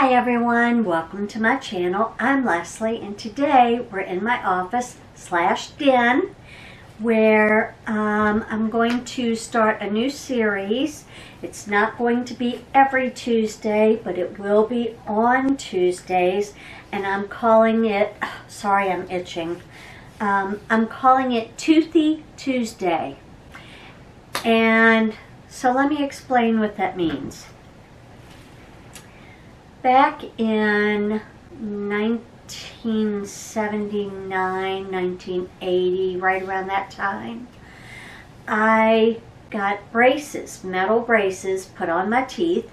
Hi everyone, welcome to my channel. I'm Leslie and today we're in my office / den where I'm going to start a new series. It's not going to be every Tuesday, but it will be on Tuesdays, and I'm calling it, sorry I'm itching, I'm calling it Toothy Tuesday. And so let me explain what that means. Back in 1979, 1980, right around that time, I got braces, metal braces, put on my teeth.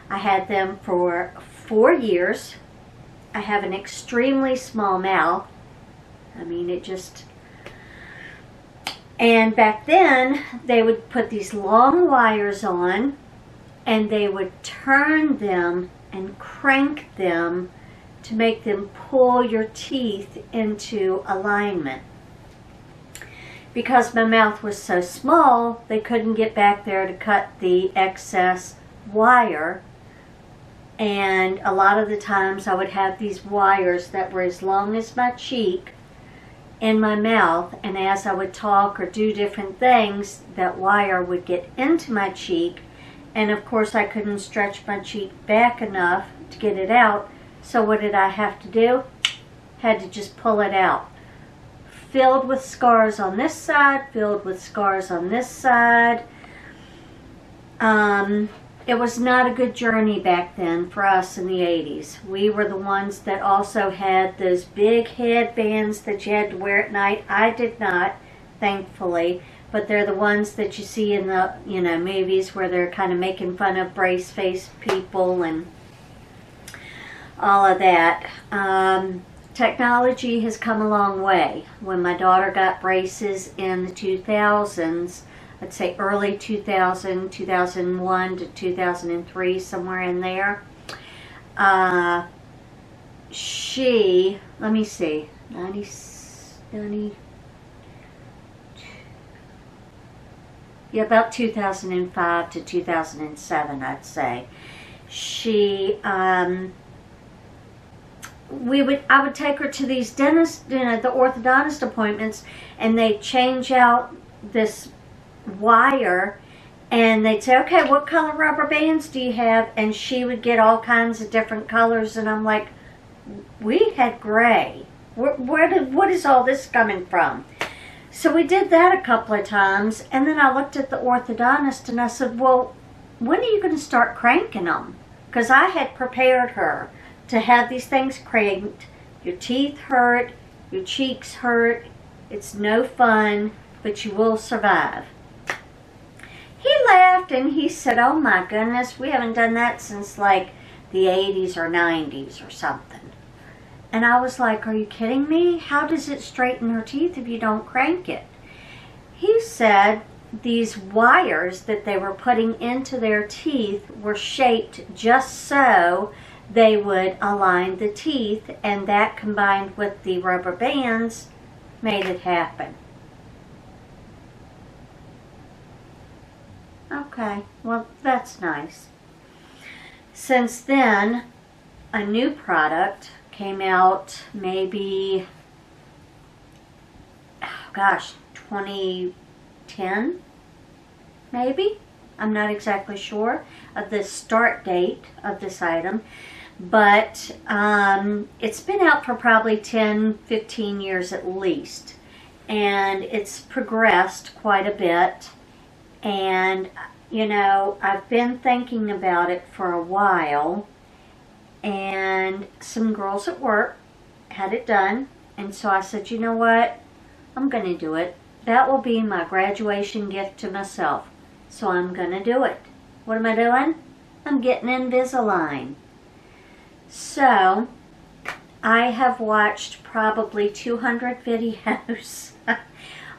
I had them for 4 years. I have an extremely small mouth. I mean, it just... And back then, they would put these long wires on, and they would turn them and crank them to make them pull your teeth into alignment. Because my mouth was so small, they couldn't get back there to cut the excess wire. And a lot of the times I would have these wires that were as long as my cheek in my mouth, and as I would talk or do different things, that wire would get into my cheek. And of course I couldn't stretch my cheek back enough to get it out. So what did I have to do? Had to just pull it out. Filled with scars on this side, filled with scars on this side. It was not a good journey back then for us in the 80s. We were the ones that also had those big headbands that you had to wear at night. I did not, thankfully. But they're the ones that you see in the, movies where they're kind of making fun of brace face people and all of that. Technology has come a long way. When my daughter got braces in the 2000s, I'd say early 2000, 2001 to 2003, somewhere in there, she, let me see, 90, yeah, about 2005 to 2007, I'd say. She, I would take her to these dentist, the orthodontist appointments, and they'd change out this wire, and they'd say, okay, what color rubber bands do you have? And she would get all kinds of different colors, and I'm like, we had gray. What is all this coming from? So we did that a couple of times, and then I looked at the orthodontist and I said, well, when are you going to start cranking them? Because I had prepared her to have these things cranked. Your teeth hurt, your cheeks hurt, it's no fun, but you will survive. He laughed and he said, oh my goodness, we haven't done that since like the 80s or 90s or something. And I was like, are you kidding me? How does it straighten her teeth if you don't crank it? He said these wires that they were putting into their teeth were shaped just so they would align the teeth, and that combined with the rubber bands made it happen. Okay, well, that's nice. Since then, a new product came out maybe, oh gosh, 2010, maybe? I'm not exactly sure of the start date of this item, but it's been out for probably 10, 15 years at least, and it's progressed quite a bit. And, I've been thinking about it for a while, and some girls at work had it done, and so I said, you know what, I'm going to do it. That will be my graduation gift to myself, so I'm going to do it. What am I doing? I'm getting Invisalign. So, I have watched probably 200 videos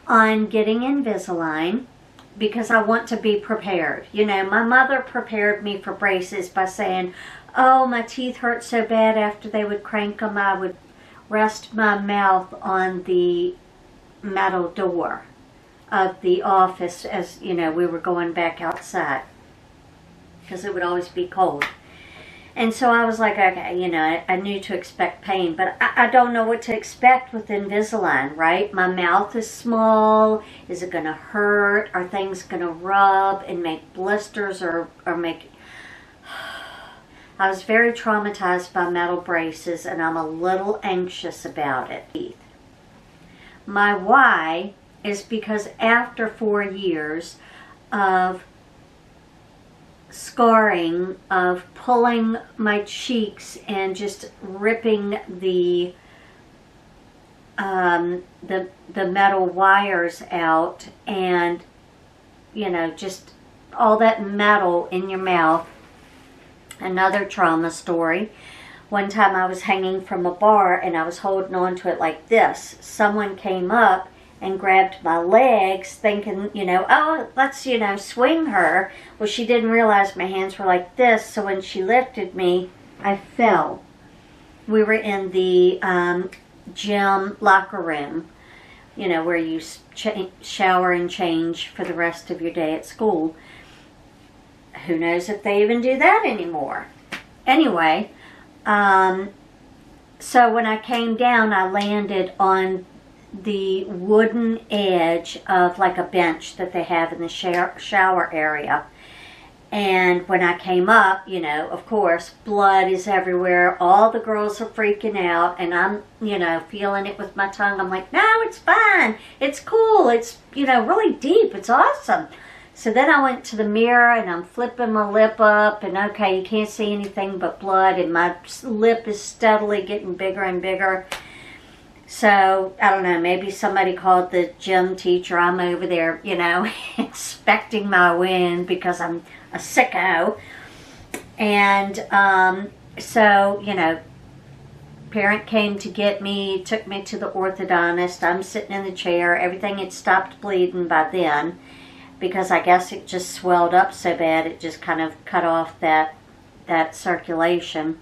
on getting Invisalign, because I want to be prepared. My mother prepared me for braces by saying, oh, my teeth hurt so bad after they would crank them, I would rest my mouth on the metal door of the office as, we were going back outside, because it would always be cold. And so I was like, okay, you know, I knew to expect pain, but I don't know what to expect with Invisalign, right? My mouth is small. Is it going to hurt? Are things going to rub and make blisters or make... I was very traumatized by metal braces, and I'm a little anxious about it. My why is because after 4 years of scarring, of pulling my cheeks and just ripping the metal wires out, and you know, just all that metal in your mouth. Another trauma story. One time I was hanging from a bar and I was holding on to it like this. Someone came up and grabbed my legs thinking, you know, oh, let's, you know, swing her. Well, she didn't realize my hands were like this, so when she lifted me, I fell. We were in the gym locker room, you know, where you shower and change for the rest of your day at school. Who knows if they even do that anymore. Anyway, so when I came down, I landed on the wooden edge of like a bench that they have in the shower area. And when I came up, you know, of course, blood is everywhere. All the girls are freaking out, and I'm, you know, feeling it with my tongue. I'm like, no, it's fine. It's cool. It's, you know, really deep. It's awesome. So then I went to the mirror, and I'm flipping my lip up, and okay, you can't see anything but blood, and my lip is steadily getting bigger and bigger. So, I don't know, maybe somebody called the gym teacher. I'm over there, you know, inspecting my wound because I'm a sicko. And so, you know, parent came to get me, took me to the orthodontist. I'm sitting in the chair. Everything had stopped bleeding by then, because I guess it just swelled up so bad it just kind of cut off that circulation.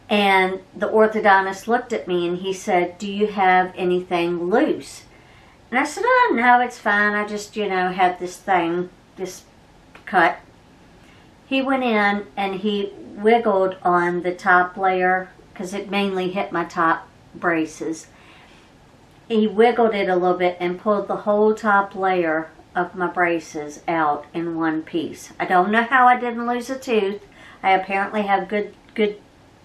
And the orthodontist looked at me and he said, do you have anything loose? And I said, oh, no, it's fine. I just, you know, had this cut. He went in and he wiggled on the top layer, because it mainly hit my top braces. He wiggled it a little bit and pulled the whole top layer of my braces out in one piece. I don't know how I didn't lose a tooth. I apparently have good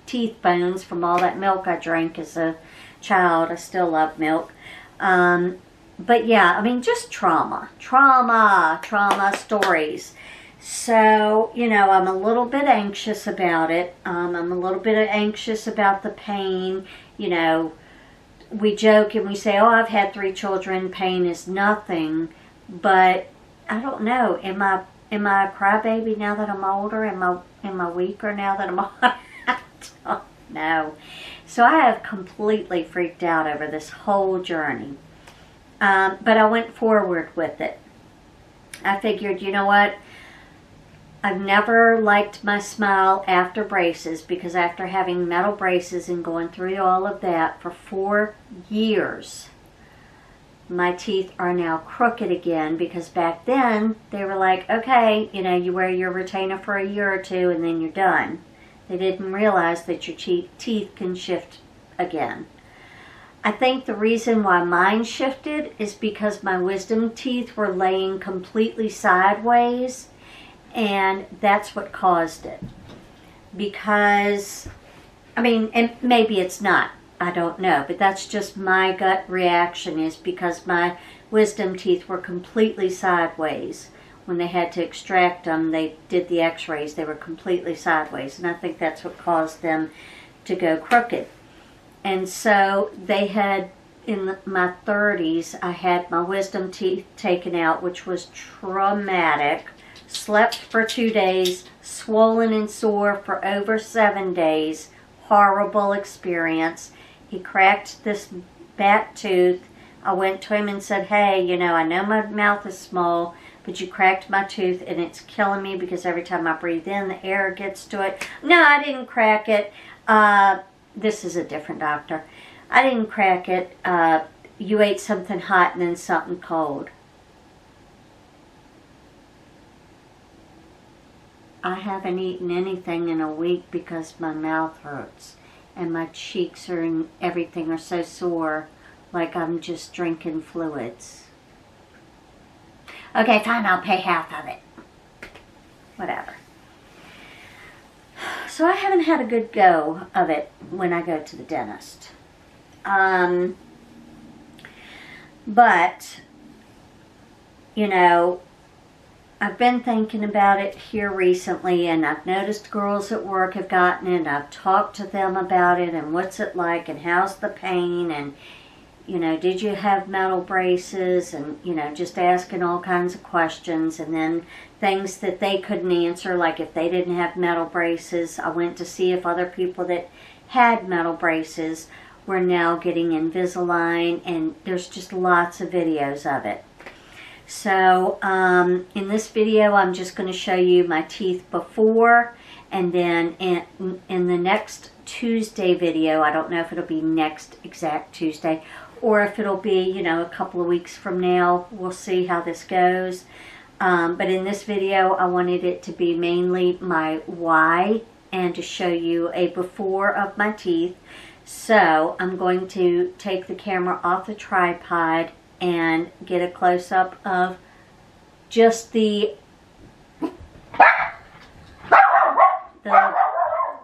teeth bones from all that milk I drank as a child. I still love milk. But yeah, I mean, just trauma stories. So, you know, I'm a little bit anxious about it. I'm a little bit anxious about the pain. You know, we joke and we say, oh, I've had 3 children. Pain is nothing. But I don't know. Am I a crybaby now that I'm older? Am I weaker now that I'm older? I don't know. So I have completely freaked out over this whole journey. But I went forward with it. I figured, you know what? I've never liked my smile after braces, because after having metal braces and going through all of that for 4 years, my teeth are now crooked again, because back then they were like, okay, you know, you wear your retainer for a year or 2 and then you're done. They didn't realize that your teeth can shift again. I think the reason why mine shifted is because my wisdom teeth were laying completely sideways, and that's what caused it. Because, I mean, and maybe it's not. I don't know, but that's just my gut reaction, is because my wisdom teeth were completely sideways. When they had to extract them, they did the x-rays, they were completely sideways, and I think that's what caused them to go crooked. And so they had, in my 30s, I had my wisdom teeth taken out, which was traumatic. Slept for 2 days, swollen and sore for over 7 days. Horrible experience. He cracked this back tooth. I went to him and said, hey, you know, I know my mouth is small, but you cracked my tooth and it's killing me because every time I breathe in, the air gets to it. No, I didn't crack it. This is a different doctor. I didn't crack it. You ate something hot and then something cold. I haven't eaten anything in a week because my mouth hurts and my cheeks and everything are so sore, like I'm just drinking fluids. Okay, fine, I'll pay half of it. Whatever. So I haven't had a good go of it when I go to the dentist. But, you know, I've been thinking about it here recently, and I've noticed girls at work have gotten it, and I've talked to them about it, and what's it like, and how's the pain, and, you know, did you have metal braces, and, you know, just asking all kinds of questions, and then things that they couldn't answer, like if they didn't have metal braces, I went to see if other people that had metal braces were now getting Invisalign, and there's just lots of videos of it. So in this video I'm just going to show you my teeth before, and then in the next Tuesday video, I don't know if it'll be next exact Tuesday or if it'll be, you know, a couple of weeks from now. We'll see how this goes. But in this video I wanted it to be mainly my why and to show you a before of my teeth. So I'm going to take the camera off the tripod and get a close-up of just the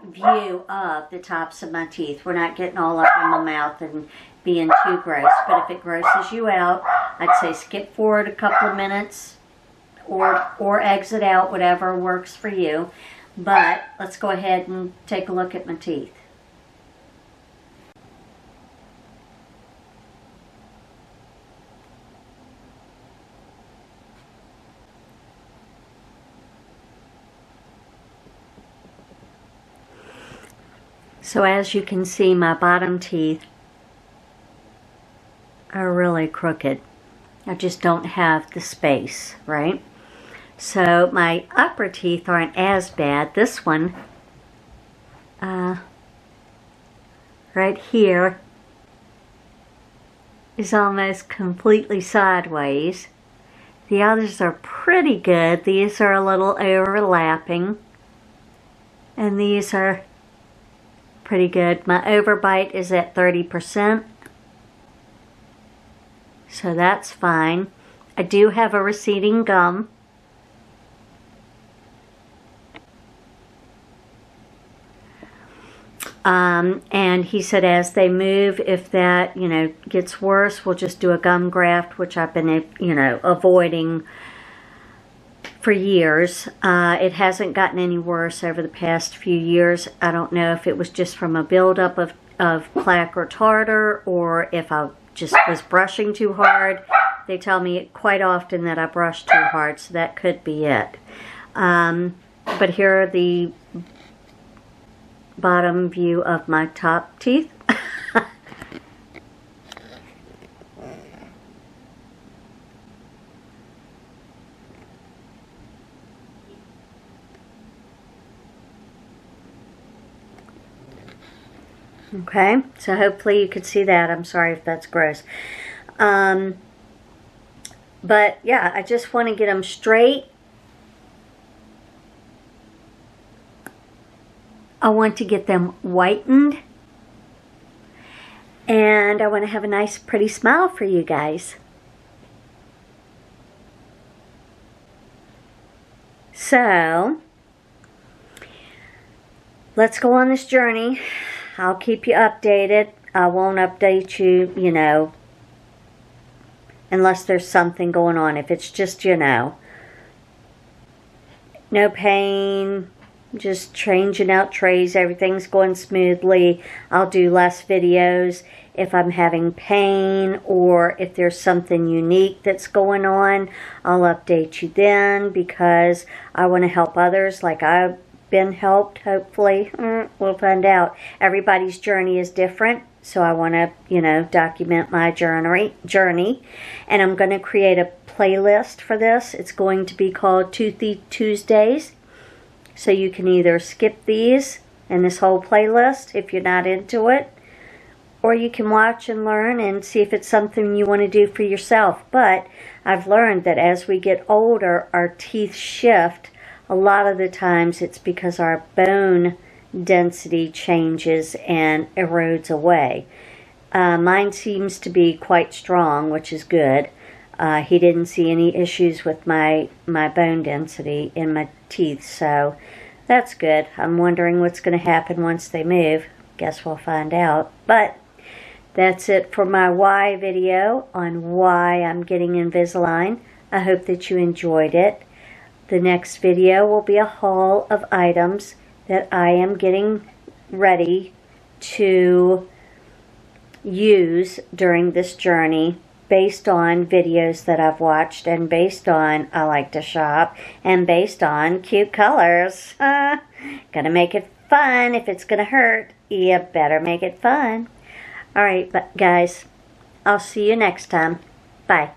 view of the tops of my teeth. We're not getting all up in my mouth and being too gross, but if it grosses you out, I'd say skip forward a couple of minutes or exit out, whatever works for you. But let's go ahead and take a look at my teeth. So as you can see, my bottom teeth are really crooked. I just don't have the space, right? So my upper teeth aren't as bad. This one, right here, is almost completely sideways. The others are pretty good. These are a little overlapping, and these are pretty good. My overbite is at 30%, so that's fine. I do have a receding gum. And he said as they move, if that, you know, gets worse, we'll just do a gum graft, which I've been, you know, avoiding for years. It hasn't gotten any worse over the past few years. I don't know if it was just from a buildup of plaque or tartar, or if I just was brushing too hard. They tell me quite often that I brush too hard, so that could be it. But here are the bottom view of my top teeth. Okay, so hopefully you could see that. I'm sorry if that's gross. But yeah, I just want to get them straight. I want to get them whitened. And I want to have a nice, pretty smile for you guys. So, let's go on this journey. I'll keep you updated. I won't update you, you know, unless there's something going on. If it's just, you know, no pain, just changing out trays, everything's going smoothly, I'll do less videos. If I'm having pain or if there's something unique that's going on, I'll update you then, because I want to help others like I've been helped, hopefully. We'll find out. Everybody's journey is different, so I want to, you know, document my journey. And I'm going to create a playlist for this. It's going to be called Toothy Tuesdays. So you can either skip these and this whole playlist if you're not into it, or you can watch and learn and see if it's something you want to do for yourself. But I've learned that as we get older, our teeth shift a lot of the times it's because our bone density changes and erodes away. Mine seems to be quite strong, which is good. He didn't see any issues with my bone density in my teeth, so that's good. I'm wondering what's going to happen once they move. Guess we'll find out. But that's it for my why video on why I'm getting Invisalign. I hope that you enjoyed it. The next video will be a haul of items that I am getting ready to use during this journey, based on videos that I've watched, and based on I like to shop, and based on cute colors. Gotta make it fun. If it's gonna hurt, you better make it fun. Alright, but guys, I'll see you next time. Bye.